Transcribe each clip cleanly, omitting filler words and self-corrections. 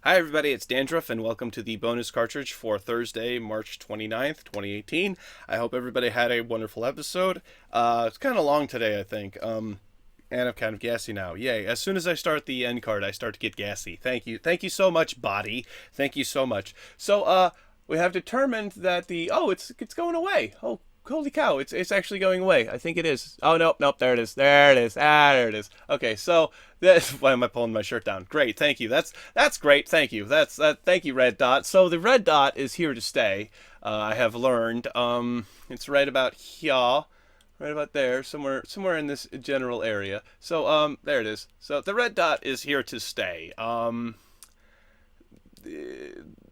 Hi everybody, it's Dandruff and welcome to the bonus cartridge for Thursday, March 29th, 2018. I hope everybody had a wonderful episode. It's kind of long today, I think. And I'm kind of gassy now. Yay. As soon as I start the end card, I start to get gassy. Thank you. Thank you so much, body. Thank you so much. We have determined that it's going away. Oh, holy cow, it's actually going away. I think it is. Oh, nope, there it is. There it is. There it is. Okay, so why am I pulling my shirt down? Great, thank you. That's great. Thank you. Thank you, Red Dot. So the Red Dot is here to stay. I have learned. It's right about here. Right about there, somewhere in this general area. So, there it is. So the red dot is here to stay.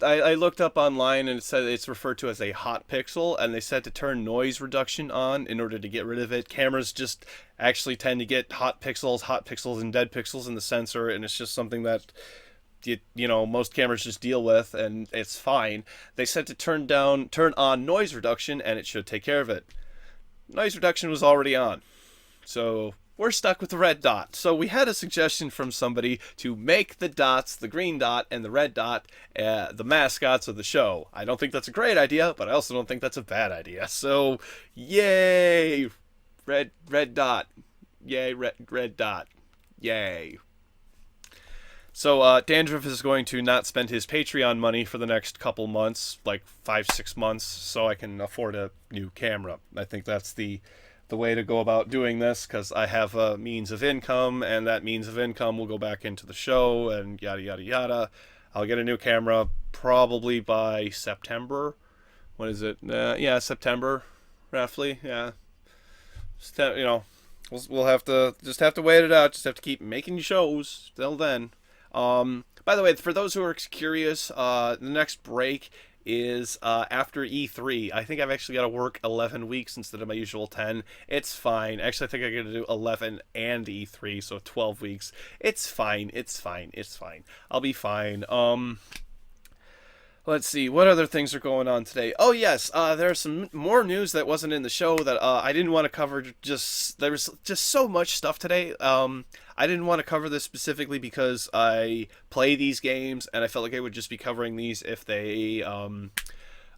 I looked up online and it said it's referred to as a hot pixel, and they said to turn noise reduction on in order to get rid of it. Cameras just actually tend to get hot pixels and dead pixels in the sensor, and it's just something that most cameras just deal with, and it's fine. They said to turn on noise reduction, and it should take care of it. Noise reduction was already on, so we're stuck with the red dot. So we had a suggestion from somebody to make the dots, the green dot and the red dot, the mascots of the show. I don't think that's a great idea, but I also don't think that's a bad idea. So, yay, red dot, yay, red dot, yay. So Dandruff is going to not spend his Patreon money for the next couple months, like 5-6 months, so I can afford a new camera. I think that's the way to go about doing this, because I have a means of income, and that means of income will go back into the show, and yada yada yada. I'll get a new camera probably by September. What is it? Yeah, September, roughly. Yeah, we'll have to wait it out. Just have to keep making shows till then. By the way, for those who are curious, the next break is after E3. I think I've actually got to work 11 weeks instead of my usual 10. It's fine. Actually, I think I got to do 11 and E3, so 12 weeks. It's fine. I'll be fine. Let's see, what other things are going on today? Oh, yes, there's some more news that wasn't in the show that I didn't want to cover. There was just so much stuff today. I didn't want to cover this specifically because I play these games, and I felt like I would just be covering these if they...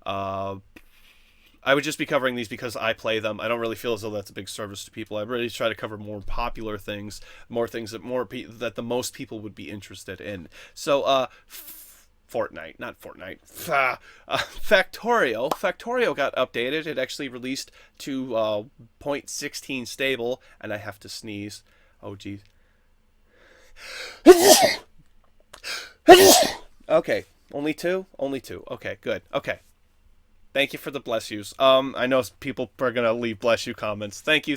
I would just be covering these because I play them. I don't really feel as though that's a big service to people. I really try to cover more popular things, more things that the most people would be interested in. So, Fortnite, not Fortnite. Factorio. Factorio got updated. It actually released to 0.16 stable, and I have to sneeze. Oh, geez. Okay, only two? Only two. Okay, good. Okay. Thank you for the bless yous. I know people are going to leave bless you comments. Thank you.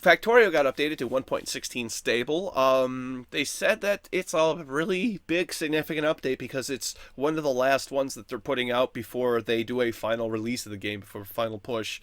Factorio got updated to 1.16 stable. They said that it's a really big, significant update because it's one of the last ones that they're putting out before they do a final release of the game, before final push.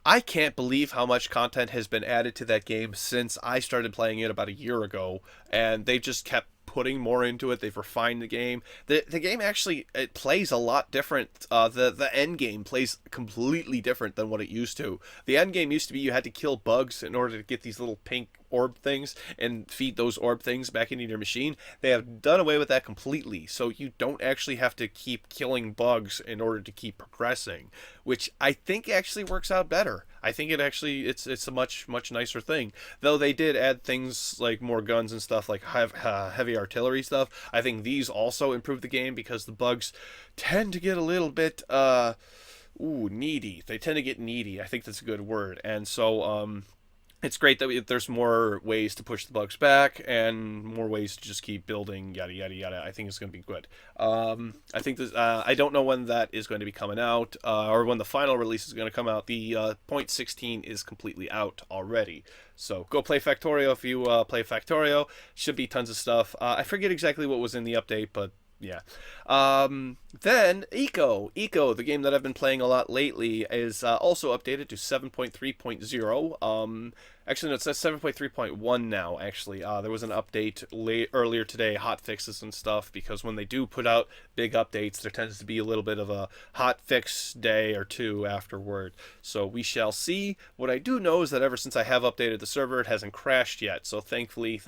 I can't believe how much content has been added to that game since I started playing it about a year ago, and they just kept putting more into it. They've refined the game. The game actually, it plays a lot different. The end game plays completely different than what it used to. The end game used to be you had to kill bugs in order to get these little pink orb things and feed those orb things back into your machine. They have done away with that completely, so you don't actually have to keep killing bugs in order to keep progressing, which I think actually works out better. I think it's a much nicer thing. Though they did add things like more guns and stuff, like heavy artillery stuff. I think these also improve the game because the bugs tend to get a little bit needy. They tend to get needy. I think that's a good word. And so it's great that there's more ways to push the bugs back and more ways to just keep building, yada yada yada. I think it's going to be good. I think this. I don't know when that is going to be coming out, or when the final release is going to come out. The 0.16 is completely out already. So go play Factorio if you play Factorio. Should be tons of stuff. I forget exactly what was in the update, but yeah. Then Eco, the game that I've been playing a lot lately, is also updated to 7.3.0. Actually, no, it says 7.3.1 now, actually. There was an update earlier today, hot fixes and stuff, because when they do put out big updates, there tends to be a little bit of a hot fix day or two afterward. So we shall see. What I do know is that ever since I have updated the server, it hasn't crashed yet. So thankfully,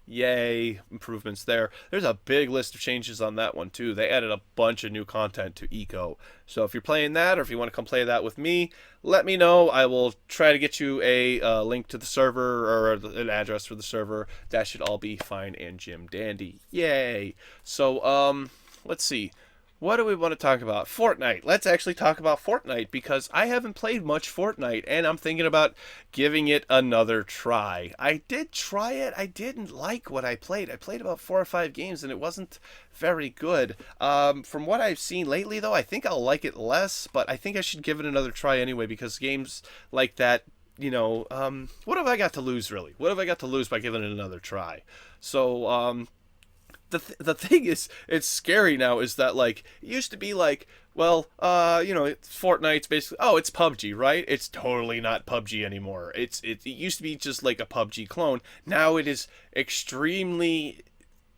yay, improvements there. There's a big list of changes on that one, too. They added a bunch of new content to Eco. So if you're playing that, or if you want to come play that with me, let me know. I will try to get you a link to the server or an address for the server. That should all be fine and Jim Dandy. Yay! So, let's see. What do we want to talk about? Fortnite. Let's actually talk about Fortnite because I haven't played much Fortnite and I'm thinking about giving it another try. I did try it. I didn't like what I played. I played about 4 or 5 games and it wasn't very good. From what I've seen lately, though, I think I'll like it less, but I think I should give it another try anyway because games like that, what have I got to lose, really? What have I got to lose by giving it another try? So, the thing is, it's scary now, is that, like, it used to be like, well, Fortnite's basically, oh, it's PUBG, right? It's totally not PUBG anymore. It used to be just like a PUBG clone. Now it is extremely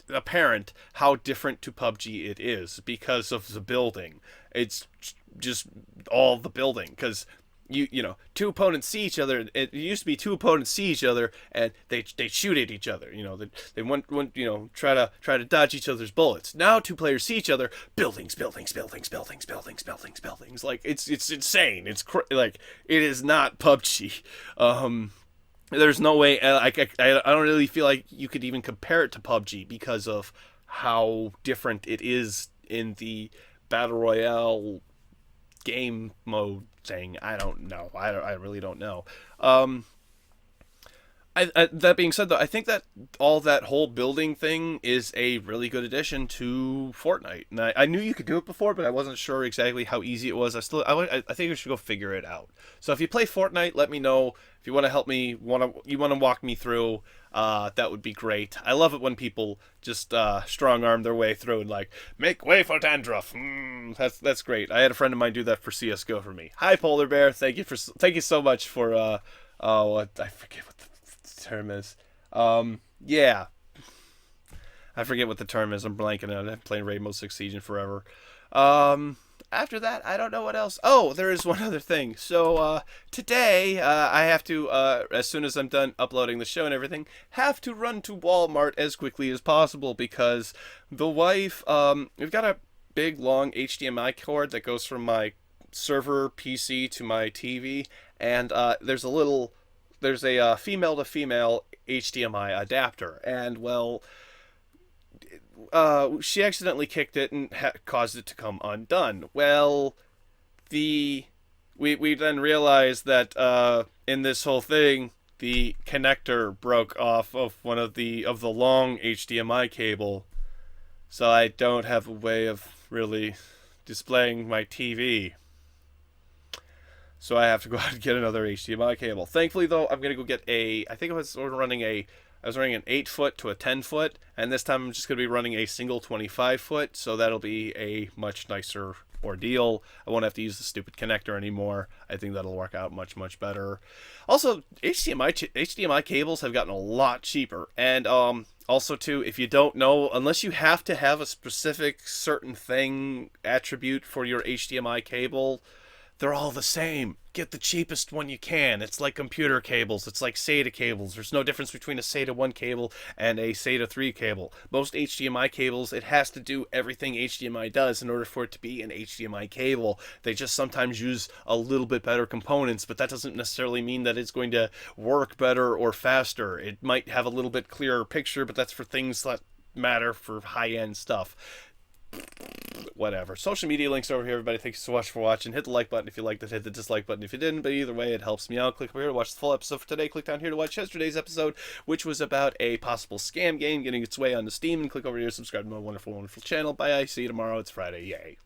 apparent how different to PUBG it is because of the building. It's just all the building, because two opponents see each other. It used to be two opponents see each other and they shoot at each other. They want try to dodge each other's bullets. Now 2 players see each other. Buildings. Like it's insane. It's like it is not PUBG. There's no way. I don't really feel like you could even compare it to PUBG because of how different it is in the battle royale game mode thing. I don't know. I really don't know. That being said, though, I think that all that whole building thing is a really good addition to Fortnite. And I knew you could do it before, but I wasn't sure exactly how easy it was. I think I should go figure it out. So if you play Fortnite, let me know. If you want to help me, you want to walk me through, that would be great. I love it when people just strong arm their way through and like make way for dandruff. That's great. I had a friend of mine do that for CS:GO for me. Hi, Polar Bear. Thank you so much for I forget what the term is. Yeah, I forget what the term is. I'm blanking on it. I'm playing Rainbow Six Siege forever. After that, I don't know what else. Oh, there is one other thing. So today, I have to, as soon as I'm done uploading the show and everything, have to run to Walmart as quickly as possible because the wife, we've got a big long HDMI cord that goes from my server PC to my TV, and there's a female to female HDMI adapter, and well, she accidentally kicked it and caused it to come undone. Well, we then realized that in this whole thing, the connector broke off of one of the long HDMI cable, so I don't have a way of really displaying my TV. So I have to go out and get another HDMI cable. Thankfully, though, I'm gonna go get I was running an 8-foot to a 10-foot, and this time I'm just going to be running a single 25-foot, so that'll be a much nicer ordeal. I won't have to use the stupid connector anymore. I think that'll work out much, much better. Also, HDMI cables have gotten a lot cheaper, and also, too, if you don't know, unless you have to have a specific certain thing attribute for your HDMI cable, they're all the same. Get the cheapest one you can. It's like computer cables. It's like SATA cables. There's no difference between a SATA 1 cable and a SATA 3 cable. Most HDMI cables, it has to do everything HDMI does in order for it to be an HDMI cable. They just sometimes use a little bit better components, but that doesn't necessarily mean that it's going to work better or faster. It might have a little bit clearer picture, but that's for things that matter for high-end stuff. Whatever. Social media links over here, everybody. Thank you so much for watching. Hit the like button if you liked it. Hit the dislike button if you didn't. But either way, it helps me out. Click over here to watch the full episode for today. Click down here to watch yesterday's episode, which was about a possible scam game getting its way onto Steam. And click over here to subscribe to my wonderful, wonderful channel. Bye. See you tomorrow. It's Friday. Yay.